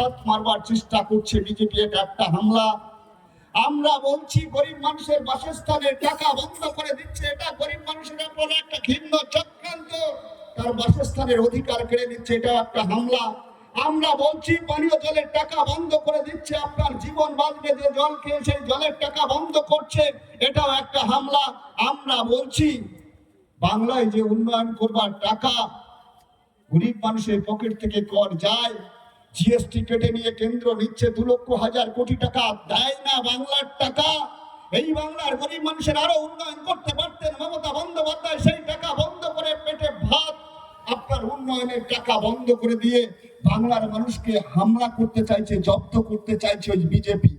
ভাত মারবার চেষ্টা করছে বিজেপি, এটা একটা হামলা। আমরা বলছি গরিব মানুষের বাসস্থানের টাকা বন্ধ করে দিচ্ছে, এটা গরিব মানুষের উপর একটা ঘৃণ্য চক্রান্ত, তার বাসস্থানের অধিকার কেড়ে নিচ্ছে, এটা একটা হামলা। আমরা বলছি পানীয় জলের টাকা বন্ধ করে দিচ্ছে, আপনার জীবন বাঁচবে যে জল খেয়ে সেই জলের টাকা বন্ধ করছে, এটাও একটা হামলা। আমরা বলছি বাংলায় যে উন্নয়ন করবার টাকা গরিব মানুষের পকেট থেকে কর যায়, জিএসটি কেটে নিয়ে কেন্দ্র নিচ্ছে 2,00,000 কোটি টাকা, দেয় না বাংলার টাকা। এই বাংলার গরিব মানুষের আরো উন্নয়ন করতে পারতেন মমতা বন্দ্যোপাধ্যায়, সেই টাকা বন্ধ করে পেটে ভাত, আপনার উন্নয়নের টাকা বন্ধ করে দিয়ে বাংলার মানুষকে হামলা করতে চাইছে, জব্দ করতে চাইছে ওই বিজেপি।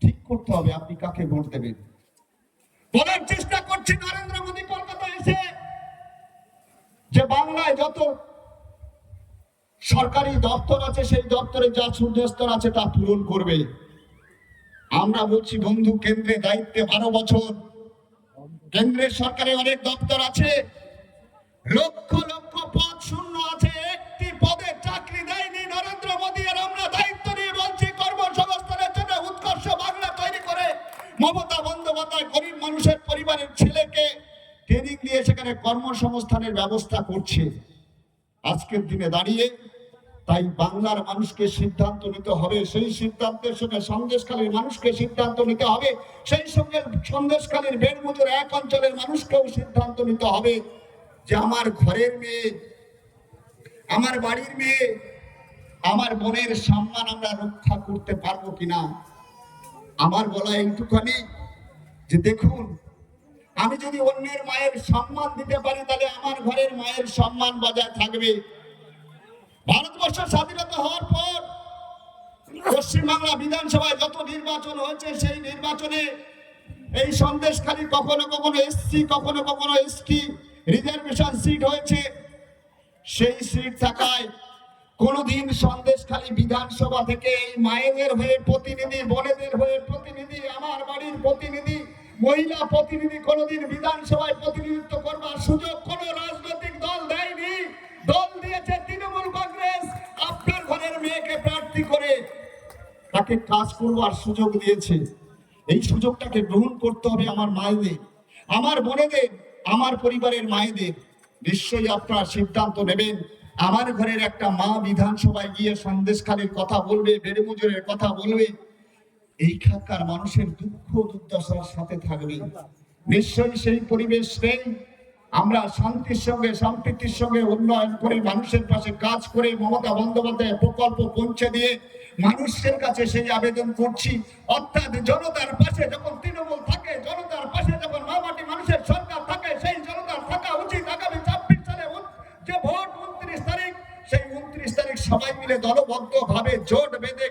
ঠিক করতে হবে আপনি কাকে ভোট দেবেন। বলার চেষ্টা করছে নরেন্দ্র মোদী কলকাতায় এসে যে বাংলায় যত সরকারি দপ্তর আছে সেই দপ্তরে যা শূন্যস্থান আছে তা পূরণ করবে। আমরা বলছি বন্ধু, কেন্দ্রে দায়িত্বে 12 বছর, কেন্দ্রের সরকারে অনেক দপ্তর আছে, লক্ষ লক্ষ পদ শূন্য আছে, একটি পদে চাকরি দেয়নি নরেন্দ্র মোদী। আর আমরা দায়িত্ব নিয়ে বলছি কর্মসংস্থানের জন্য উৎকর্ষ বাংলা তৈরি করে মমতা বন্দ্যোপাধ্যায় গরিব মানুষের পরিবারের ছেলেকে ট্রেনিং দিয়ে সেখানে কর্মসংস্থানের ব্যবস্থা করছে। আজকের দিনে দাঁড়িয়ে তাই বাংলার মানুষকে সিদ্ধান্ত নিতে হবে, সেই সিদ্ধান্তের সঙ্গে সন্দেশখালীর মানুষকে সিদ্ধান্ত নিতে হবে, সেই সঙ্গে সন্দেশখালীর বেড়মজুর এক অঞ্চলের মানুষকেও সিদ্ধান্ত নিতে হবে যে আমার ঘরের মেয়ে, আমার বাড়ির মেয়ে, আমার বোনের সম্মান আমরা রক্ষা করতে পারবো কিনা। আমার বলা এইটুখানি যে দেখুন, আমি যদি অন্যের মায়ের সম্মান দিতে পারি তাহলে আমার ঘরের মায়ের সম্মান বজায় থাকবে। ভারতবর্ষ স্বাধীনতা হওয়ার পর পশ্চিমবাংলা বিধানসভায় যত নির্বাচন হয়েছে সেই নির্বাচনে এই সন্দেশখালী কখনো কখনো এসসি, কখনো কখনো এসটি রিজার্ভেশন সিট হয়েছে। সেই সিট থাকায় কোনদিন সন্দেশখালী বিধানসভা থেকে এই মায়েদের হয়ে প্রতিনিধি, বোনেদের হয়ে প্রতিনিধি, আমার বাড়ির প্রতিনিধি, মহিলা প্রতিনিধি কোনদিন বিধানসভায় প্রতিনিধিত্ব করবার সুযোগ কোন রাজনৈতিক দল দেয়নি। দল দিয়েছে তৃণমূল কংগ্রেস, আপনার ঘরের মেয়েকে প্রার্থী করে তাকে কাজ করবার সুযোগ দিয়েছে। এই সুযোগটাকে গ্রহণ করতে হবে আমার মায়েদের, আমার বোনেদের, আমার পরিবারের মায়েদের। নিশ্চয়ই আপনারা সিদ্ধান্ত নেবেন। আমার ঘরের একটা মা বিধানসভায় গিয়ে সন্দেশখালীর কথা বলবে, বেড়মজুরের কথা বলবে, এইখানকার মানুষের দুঃখ দুর্দশার সাথে থাকবে। নিশ্চয়ই সেই পরিবেশ নেই। আমরা শান্তির সঙ্গে সম্প্রীতির সঙ্গে উন্নয়ন করে মানুষের পাশে কাজ করে মমতা বন্দ্যোপাধ্যায় প্রকল্প পৌঁছে দিয়ে মানুষের কাছে সেই আবেদন করছি। অর্থাৎ জনতার পাশে যখন তৃণমূল থাকে, জনতার পাশে যখন মামাটি মানুষের সরকার থাকে, সেই জনতার থাকা উচিত আগামী 26 সালে যে ভোট 29 তারিখ, সেই 29 তারিখ সবাই মিলে দলবদ্ধ ভাবে জোট বেঁধে